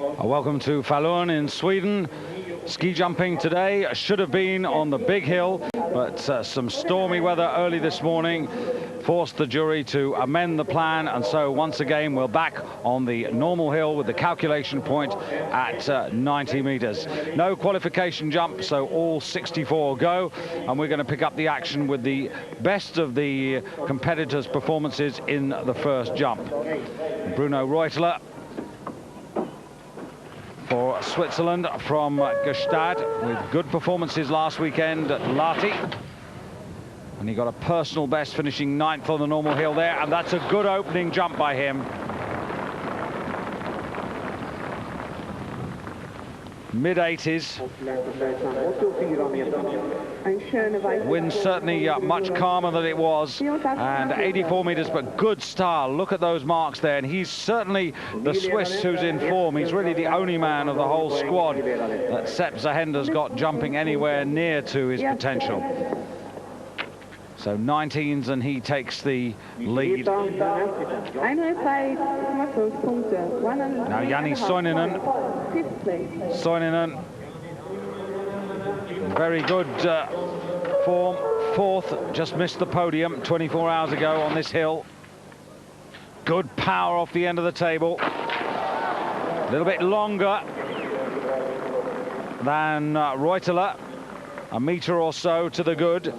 Welcome to Falun in Sweden. Ski jumping today should have been on the big hill, but some stormy weather early this morning forced the jury to amend the plan, and so once again we're back on the normal hill with the calculation point at 90 meters. No qualification jump, so all 64 go, and we're going to pick up the action with the best of the competitors' performances in the first jump. Bruno Reuteler for Switzerland from Gstaad, with good performances last weekend at Lahti. And he got a personal best, finishing 9th on the normal hill there, and that's a good opening jump by him. Mid-80s. Wind certainly much calmer than it was, and 84 meters, but good style. Look at those marks there, and he's certainly the Swiss who's in form. He's really the only man of the whole squad that Sepp Zahender's got jumping anywhere near to his potential. So 19s, and he takes the lead. Now Jani Soininen. Soininen, very good form, 4th, just missed the podium 24 hours ago on this hill. Good power off the end of the table. A little bit longer than Reuteler, a meter or so to the good.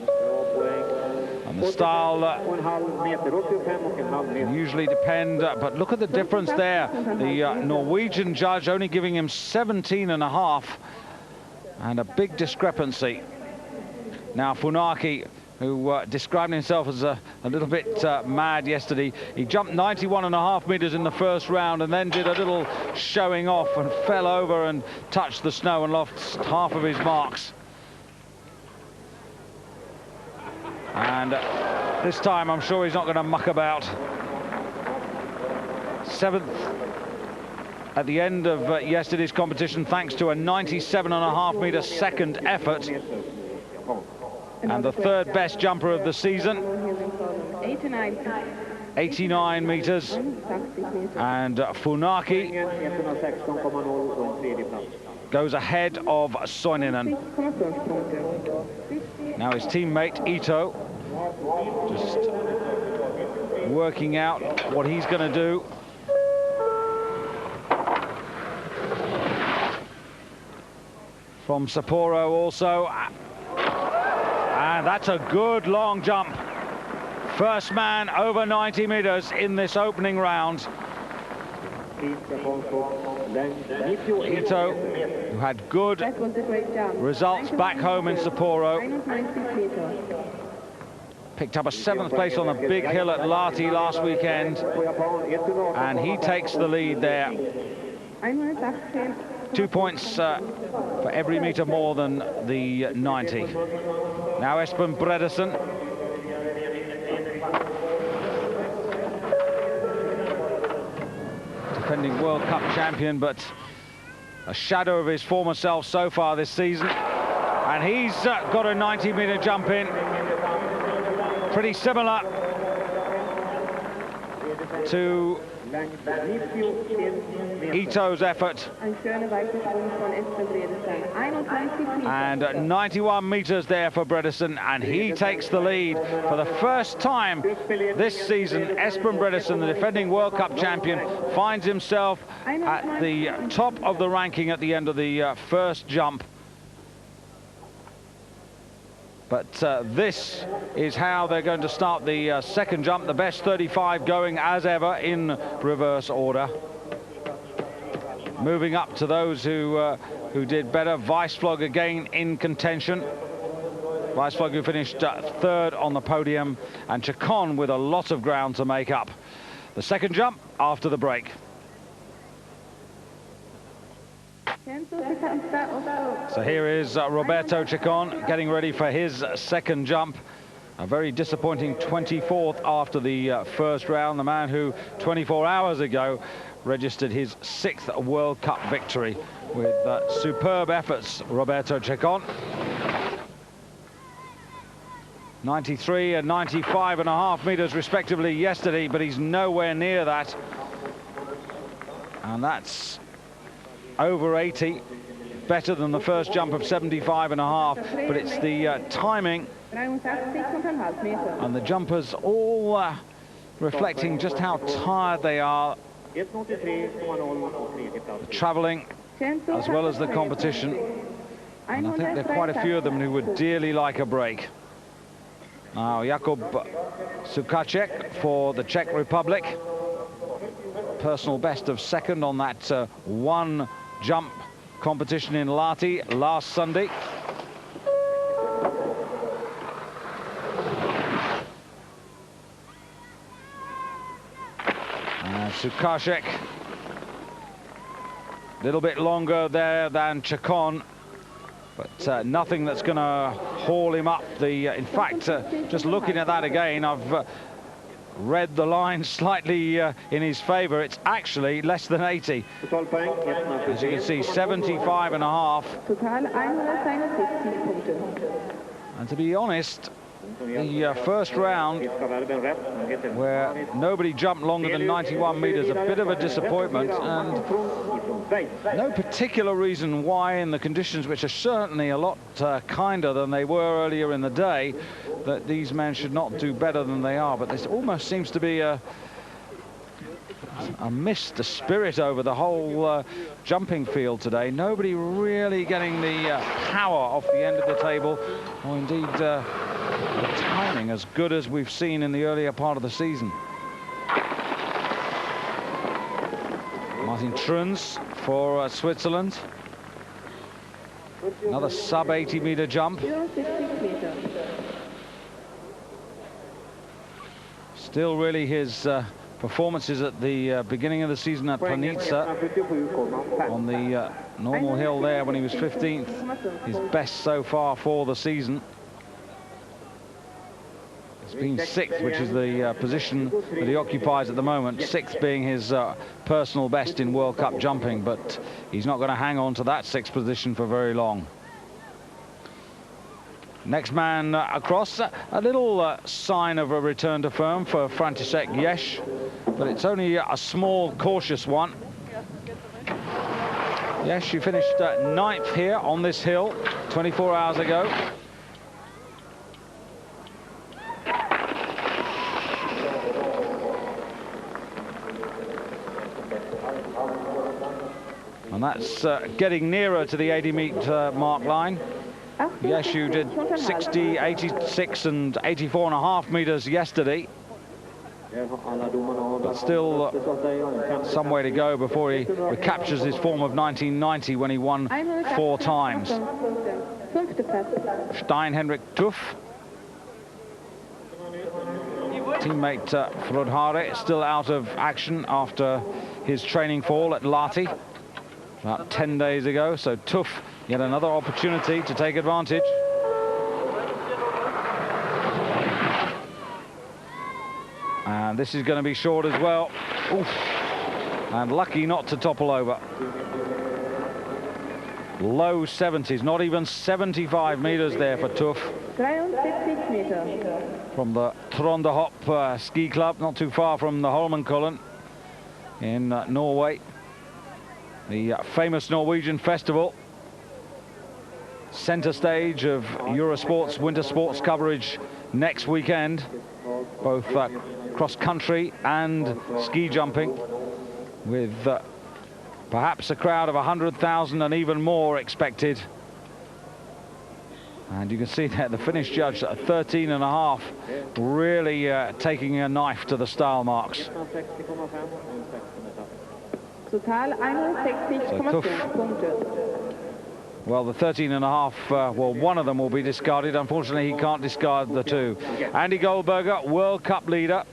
And the style usually depend, but look at the difference there. The Norwegian judge only giving him 17.5, and a big discrepancy. Now Funaki, who described himself as a little bit mad yesterday, he jumped 91.5 meters in the first round and then did a little showing off and fell over and touched the snow and lost half of his marks. And this time I'm sure he's not going to muck about. 7th at the end of yesterday's competition, thanks to a 97.5 meter second effort, and the 3rd best jumper of the season, 89 meters, and Funaki goes ahead of Soininen. Now his teammate Ito just working out what he's going to do. From Sapporo also, and that's a good long jump. First man over 90 meters in this opening round. Ito, who had good results back home in Sapporo, picked up a 7th place on the big hill at Lahti last weekend, and he takes the lead there. 2 points for every meter more than the 90. Now Espen Bredesen. Defending World Cup champion, but a shadow of his former self so far this season. And he's got a 90-meter jump in. Pretty similar to Ito's effort. And 91 meters there for Bredesen, and he takes the lead for the first time this season. Espen Bredesen, the defending World Cup champion, finds himself at the top of the ranking at the end of the first jump. But this is how they're going to start the second jump. The best 35 going as ever in reverse order. Moving up to those who did better. WEISSFLOG again in contention. WEISSFLOG who finished 3rd on the podium, and CECON with a lot of ground to make up. The second jump after the break. So here is Roberto CECON getting ready for his second jump. A very disappointing 24th after the first round. The man who 24 hours ago registered his 6th World Cup victory with superb efforts, Roberto CECON. 93 and 95.5 meters respectively yesterday, but he's nowhere near that. And that's over 80, better than the first jump of 75.5, but it's the timing and the jumpers all reflecting just how tired they are, the travelling as well as the competition. And I think there are quite a few of them who would dearly like a break. Now Jakub Sukacek for the Czech Republic. Personal best of second on that one jump competition in Lahti last Sunday. Sukacek a little bit longer there than Chacon, but nothing that's going to haul him up. In fact, just looking at that again, I've read the line slightly in his favour. It's actually less than 80. As you can see, 75.5. And to be honest, the first round, where nobody jumped longer than 91 meters, a bit of a disappointment, and no particular reason why, in the conditions which are certainly a lot kinder than they were earlier in the day, that these men should not do better than they are. But there almost seems to be a missed spirit over the whole jumping field today. Nobody really getting the power off the end of the table, or indeed the timing as good as we've seen in the earlier part of the season. Martin TRUNZ for Switzerland. Another sub 80 meter jump. Still really his performances at the beginning of the season at Planica on the normal hill there when he was 15th, his best so far for the season. It's been 6th, which is the position that he occupies at the moment, 6th being his personal best in World Cup jumping, but he's not going to hang on to that 6th position for very long. Next man across, a little sign of a return to form for Frantisek JEZ, but it's only a small, cautious one. JEZ, she finished 9th here on this hill 24 hours ago. And that's getting nearer to the 80-meter mark line. Yes, you did 60, 86 and 84.5 meters yesterday. But still some way to go before he recaptures his form of 1990 when he won 4 times. Stein-Hendrik TUFF. Teammate Frodhare still out of action after his training fall at Lahti about 10 days ago. So TUFF, yet another opportunity to take advantage. And this is going to be short as well. Oof. And lucky not to topple over. Low 70s, not even 75 meters there for TUFF. From the Trondheim ski club, not too far from the Holmenkollen in Norway. The famous Norwegian festival. Center stage of Eurosport's winter sports coverage next weekend. Both cross-country and ski jumping, with perhaps a crowd of 100,000 and even more expected. And you can see there the Finnish judge at 13.5, really taking a knife to the style marks. So TUFF, well, the 13.5, well, one of them will be discarded. Unfortunately, he can't discard the 2. Andy Goldberger, World Cup leader.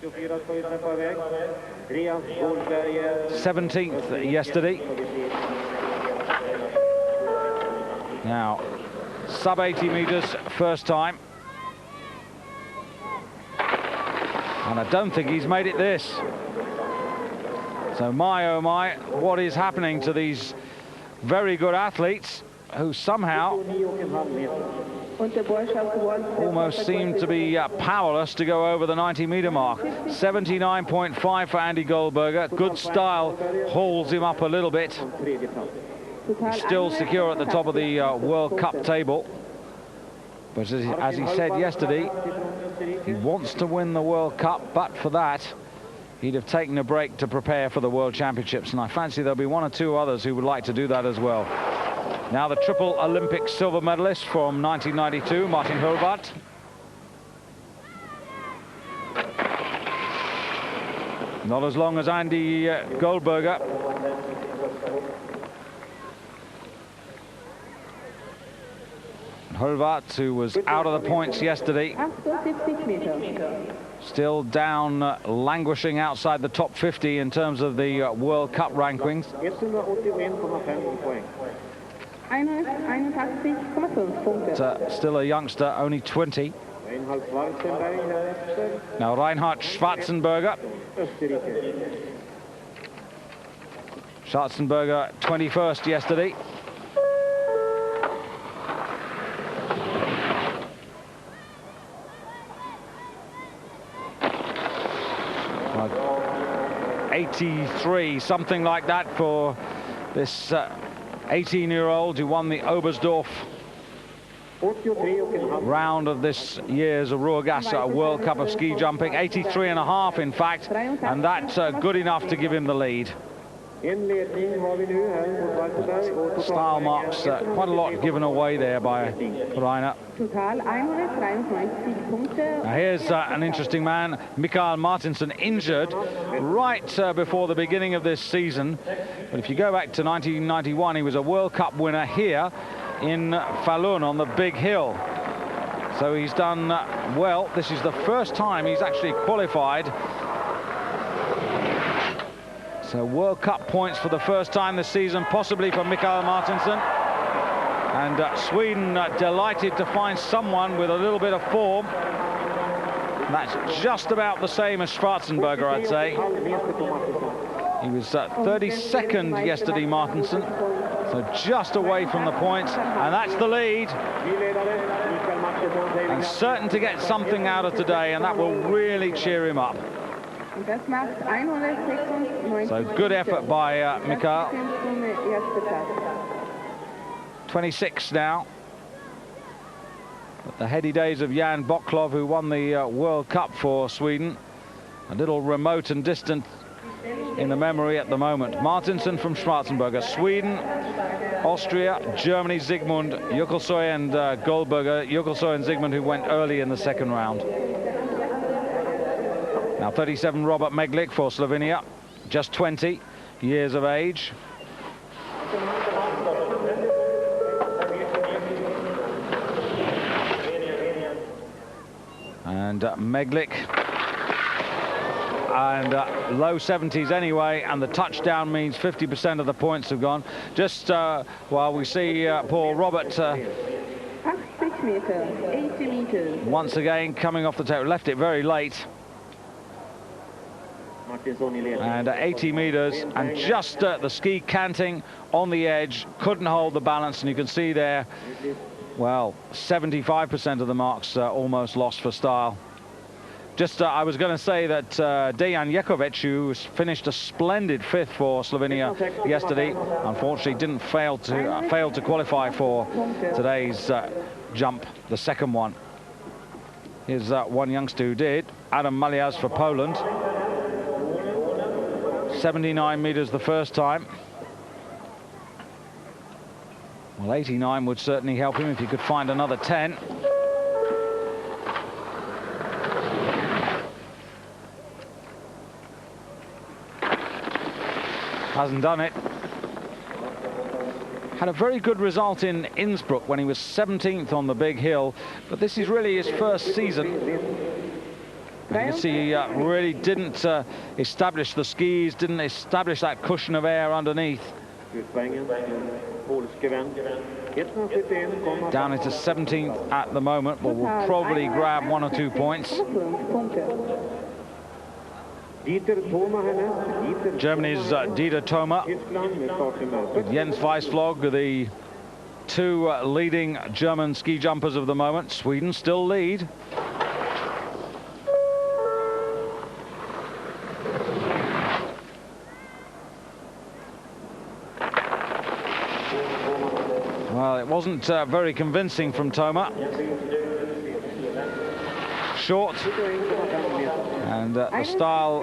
17th yesterday. Now, sub 80 meters, first time. And I don't think he's made it this. So my, oh my, what is happening to these very good athletes who somehow almost seem to be powerless to go over the 90-meter mark. 79.5 for Andy Goldberger. Good style hauls him up a little bit. He's still secure at the top of the World Cup table. But as he said yesterday, he wants to win the World Cup, but for that, he'd have taken a break to prepare for the World Championships. And I fancy there'll be one or two others who would like to do that as well. Now the triple Olympic silver medalist from 1992, Martin HOELLWARTH. Not as long as Andy Goldberger. HOELLWARTH, who was out of the points yesterday, still down, languishing outside the top 50 in terms of the World Cup rankings. Still a youngster, only 20. Now Reinhard Schwarzenberger. Schwarzenberger 21st yesterday. Like 83, something like that for this 18-year-old who won the Oberstdorf round of this year's Ruhrgasse World Cup of ski jumping. 83.5 in fact, and that's good enough to give him the lead. Style marks, quite a lot given away there by Reiner. Now here's an interesting man, Mikael Martinsson, injured right before the beginning of this season. But if you go back to 1991, he was a World Cup winner here in Falun on the big hill. So he's done well. This is the first time he's actually qualified. So World Cup points for the first time this season, possibly for Mikael Martinsson. And Sweden delighted to find someone with a little bit of form. That's just about the same as Schwarzenberger, I'd say. He was 32nd yesterday, Martinsson. So just away from the points, and that's the lead. And certain to get something out of today, and that will really cheer him up. So good effort by Mikael. 26 now. But the heady days of Jan Boklov, who won the World Cup for Sweden, a little remote and distant in the memory at the moment. Martinsson from Schwarzenberger. Sweden, Austria, Germany, Zygmunt, Jökulsøy and Goldberger. Jökulsøy and Zygmunt, who went early in the second round. Now 37, Robert MEGLIC for Slovenia, just 20 years of age. And MEGLIC, and low 70s anyway, and the touchdown means 50% of the points have gone. Just while we see poor Robert once again coming off the tail, left it very late. And 80 meters, and just the ski canting on the edge, couldn't hold the balance, and you can see there, well, 75% of the marks almost lost for style. Just, I was going to say that Dejan Jekovic, who finished a splendid 5th for Slovenia yesterday, unfortunately didn't fail to qualify for today's jump, the second one. Here's one youngster who did, Adam MALYSZ for Poland. 79 meters the first time. Well, 89 would certainly help him if he could find another 10. Hasn't done it. Had a very good result in Innsbruck when he was 17th on the big hill, but this is really his first season. You can see he really didn't establish the skis, didn't establish that cushion of air underneath. Down into 17th at the moment, but will probably grab 1 or 2 points. Germany's Dieter THOMA, with Jens WEISSFLOG, the two leading German ski jumpers of the moment. Sweden still lead. Well, it wasn't very convincing from THOMA. Short. And the style,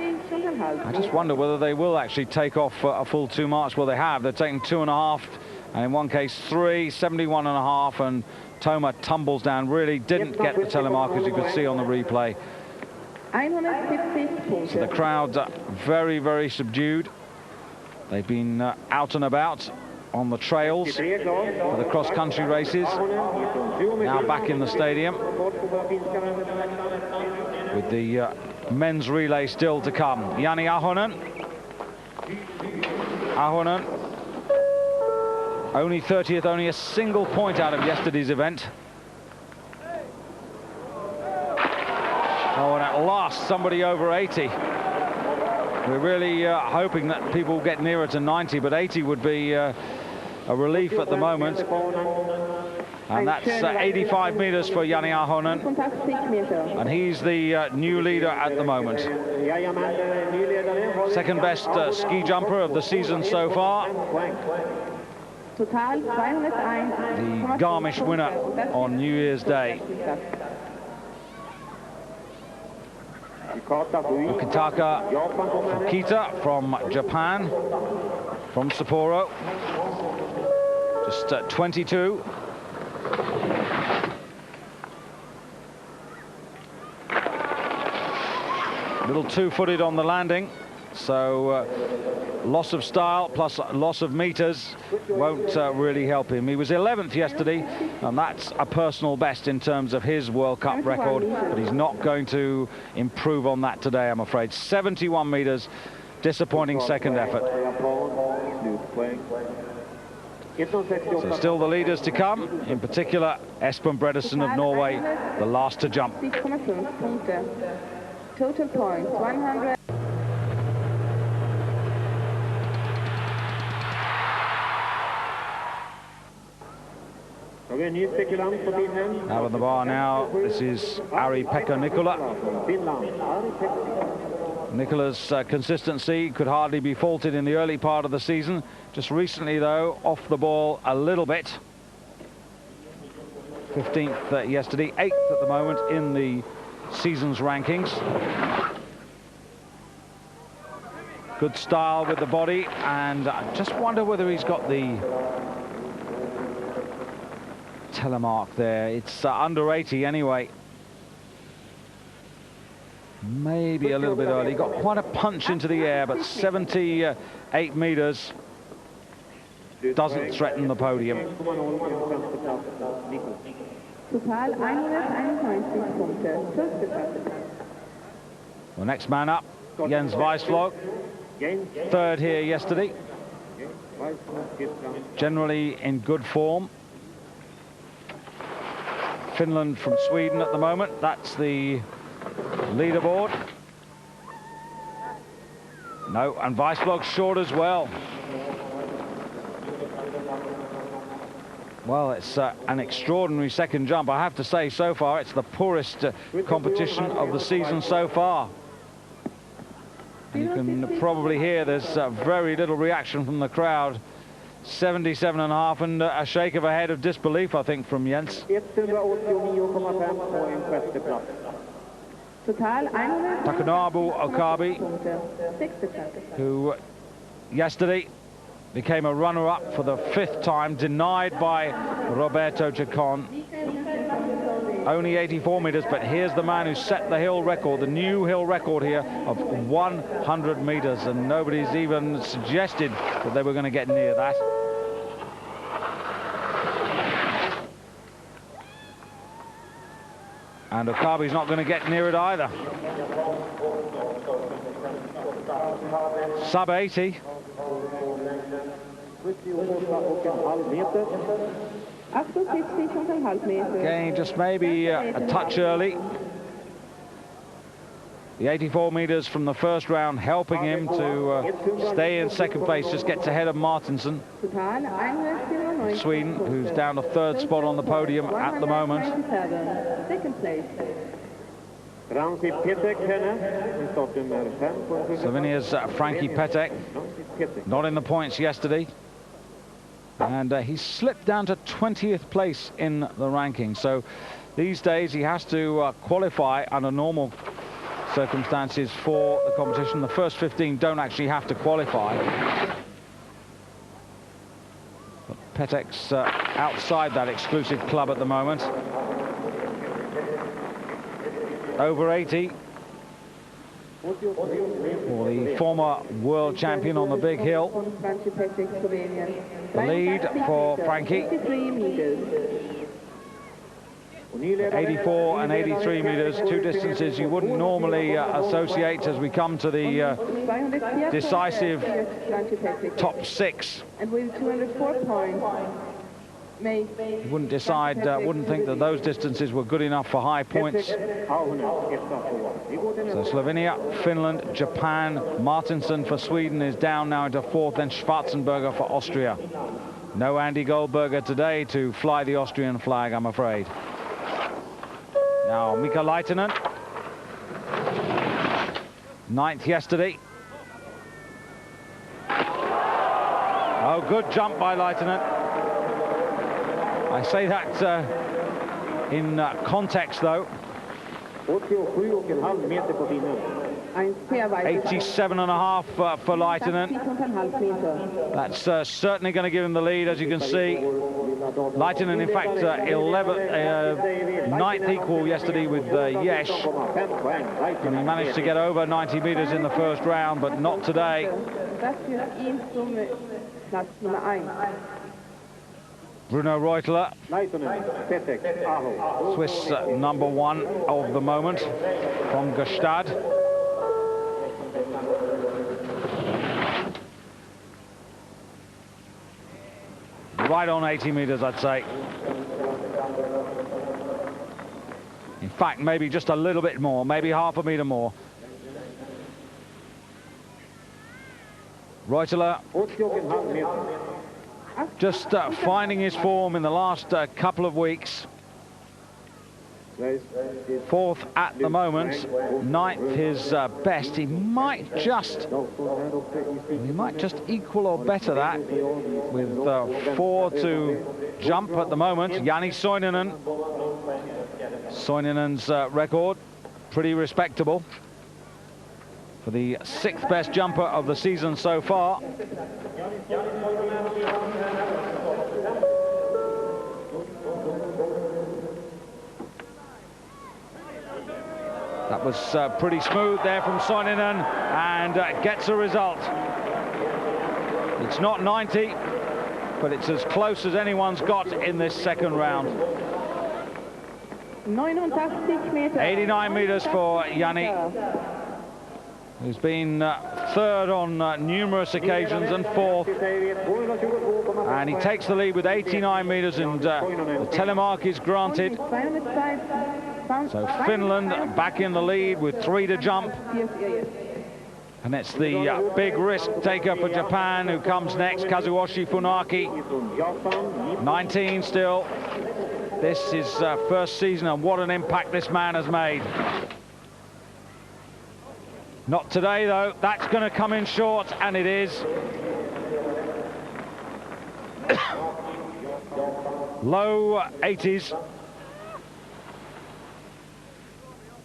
I just wonder whether they will actually take off a full 2 marks. Well, they have. They're taking 2.5, and in one case 3, 71.5, and THOMA tumbles down. Really didn't get the telemark, as you could see on the replay. So the crowd very, very subdued. They've been out and about on the trails for the cross-country races. Now back in the stadium with the men's relay still to come. Jani Ahonen. Ahonen, only 30th, only a single point out of yesterday's event. Oh, and at last, somebody over 80. We're really hoping that people will get nearer to 90, but 80 would be a relief at the moment. And that's 85 meters for Jani Ahonen. And he's the new leader at the moment. Second best ski jumper of the season so far. The Garmisch winner on New Year's Day. Okitaka Fukita from Japan, from Sapporo, just 22. A little two-footed on the landing, so loss of style plus loss of meters won't really help him. He was 11th yesterday, and that's a personal best in terms of his World Cup record, but he's not going to improve on that today, I'm afraid. 71 meters, disappointing second effort. So still the leaders to come, in particular Espen Bredesen of Norway, the last to jump. Total points 100. Out on the bar now, this is Ari-Pekka NIKKOLA. NIKKOLA's consistency could hardly be faulted in the early part of the season. Just recently, though, off the ball a little bit. 15th yesterday, 8th at the moment in the season's rankings. Good style with the body, and I just wonder whether he's got the telemark there. It's under 80 anyway. Maybe a little bit early. Got quite a punch into the air, but 78 meters doesn't threaten the podium. The next man up, Jens WEISSFLOG, third here yesterday. Generally in good form. Finland from Sweden at the moment. That's the leaderboard. No, and WEISSFLOG short as well. Well, it's an extraordinary second jump. I have to say, so far, it's the poorest competition of the season so far. And you can probably hear there's very little reaction from the crowd. 77.5 and a shake of a head of disbelief, I think, from Jens. Takanobu OKABE, who yesterday became a runner-up for the 5th time, denied by Roberto Chacon. Only 84 meters, but here's the man who set the hill record, the new hill record here of 100 meters, and nobody's even suggested that they were going to get near that. And OKABE's not going to get near it either. Sub 80. Again, just maybe a touch early. The 84 meters from the first round helping him to stay in second place, just gets ahead of Martinsson, Sweden, who's down to 3rd spot on the podium at the moment. Slovenia's Frankie Petek, not in the points yesterday. And he slipped down to 20th place in the ranking. So these days he has to qualify under normal circumstances for the competition. The first 15 don't actually have to qualify. But Petek's outside that exclusive club at the moment. Over 80 for the former world champion on the big hill. The lead for Frankie. 84 and 83 meters, two distances you wouldn't normally associate as we come to the decisive top 6. And with 204 points, You wouldn't think that those distances were good enough for high points. So Slovenia, Finland, Japan, Martinsson for Sweden is down now into 4th, then Schwarzenberger for Austria. No Andy Goldberger today to fly the Austrian flag, I'm afraid. Now Mika Laitinen, 9th yesterday. Oh, good jump by Laitinen. I say that in context, though. 87.5 for Laitinen. That's certainly going to give him the lead, as you can see. Laitinen, in fact, 9th equal yesterday with Yesh. And he managed to get over 90 meters in the first round, but not today. Bruno Reuteler, Swiss #1 of the moment from Gstaad. Right on 80 meters, I'd say. In fact, maybe just a little bit more, maybe half a meter more. Reuteler just finding his form in the last couple of weeks. 4th at the moment, 9th his best. He might just equal or better that with 4 to jump at the moment. Jani Soininen. Soininen's record, pretty respectable for the 6th best jumper of the season so far. That was pretty smooth there from Soininen, and gets a result. It's not 90, but it's as close as anyone's got in this second round. 89 meters for Jani, who's been 3rd on numerous occasions and 4th. And he takes the lead with 89 meters, and the telemark is granted. So Finland back in the lead with 3 to jump. And it's the big risk taker for Japan who comes next, Kazuyoshi Funaki. 19 still. This is first season, and what an impact this man has made. Not today, though. That's going to come in short, and it is. Low 80s.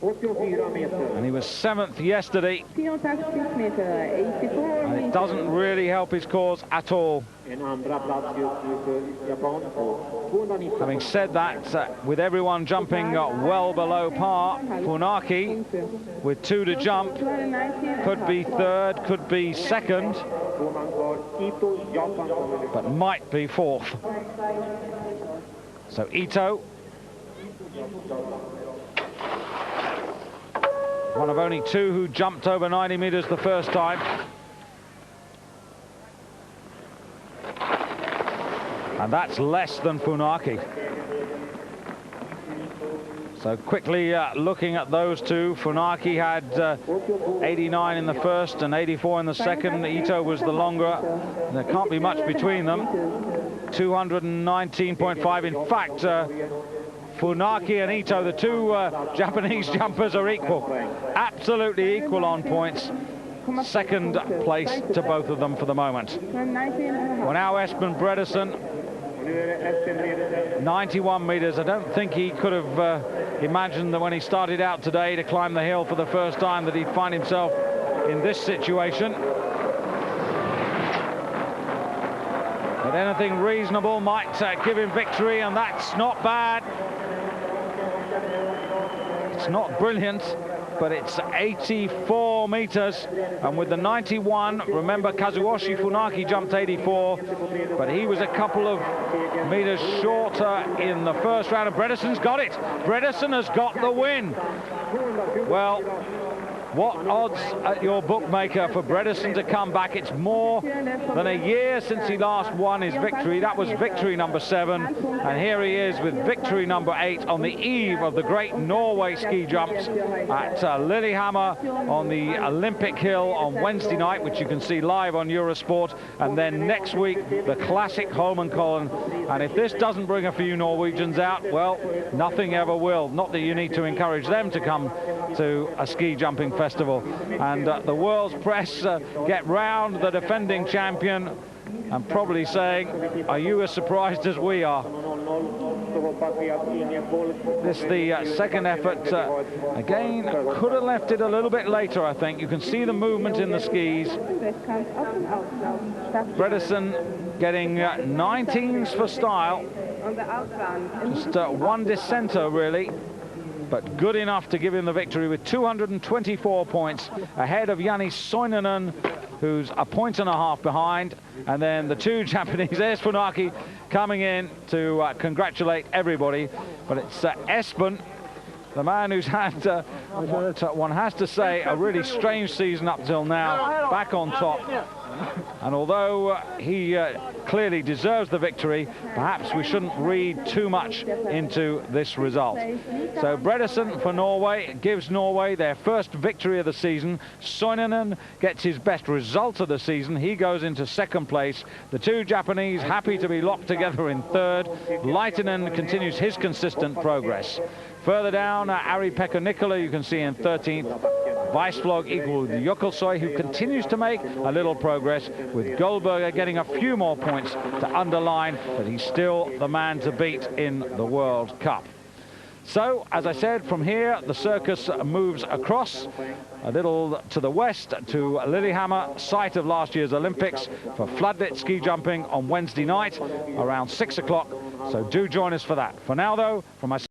And he was 7th yesterday. And it doesn't really help his cause at all. Having said that, with everyone jumping well below par, Funaki, with 2 to jump, could be 3rd, could be 2nd, but might be 4th. So Ito, one of only 2 who jumped over 90 meters the first time. And that's less than Funaki. So quickly looking at those two, Funaki had 89 in the first and 84 in the second. Ito was the longer. There can't be much between them. 219.5. In fact, Funaki and Ito, the 2 Japanese jumpers, are equal. Absolutely equal on points. second place to both of them for the moment. Well, now Espen Bredesen, 91 meters. I don't think he could have imagined that when he started out today to climb the hill for the first time that he'd find himself in this situation. But anything reasonable might give him victory, and that's not bad. It's not brilliant, but it's 84 meters, and with the 91, remember Kazuyoshi Funaki jumped 84, but he was a couple of meters shorter in the first round, and Bredesen's got it. Bredesen has got the win. Well, what odds at your bookmaker for Bredesen to come back? It's more than a year since he last won his victory. That was victory number 7, and here he is with victory number 8 on the eve of the great Norway ski jumps at Lillehammer on the Olympic Hill on Wednesday night, which you can see live on Eurosport, and then next week the classic Holmenkollen. And if this doesn't bring a few Norwegians out, well, nothing ever will. Not that you need to encourage them to come to a ski jumping festival. And the world's press get round the defending champion and probably saying, are you as surprised as we are? This is the second effort. Again, could have left it a little bit later, I think. You can see the movement in the skis. Bredesen getting 19s for style. Just one dissenter, really, but good enough to give him the victory with 224 points ahead of Jani Soininen, who's a point and a half behind, and then the two Japanese, there's Funaki coming in to congratulate everybody. But it's Espen, the man who's had, what one has to say, a really strange season up till now, back on top. And although he clearly deserves the victory, perhaps we shouldn't read too much into this result. So Bredesen for Norway gives Norway their first victory of the season. Soininen gets his best result of the season. He goes into second place. The two Japanese happy to be locked together in third. Leitinen continues his consistent progress. Further down, Ari-Pekka NIKKOLA, you can see in 13th. WEISSFLOG equal Jökulsøy, who continues to make a little progress, with Goldberger getting a few more points to underline that he's still the man to beat in the World Cup. So, as I said, from here, the circus moves across a little to the west to Lillehammer, site of last year's Olympics, for floodlit ski jumping on Wednesday night around 6 o'clock. So do join us for that. For now, though, from myself.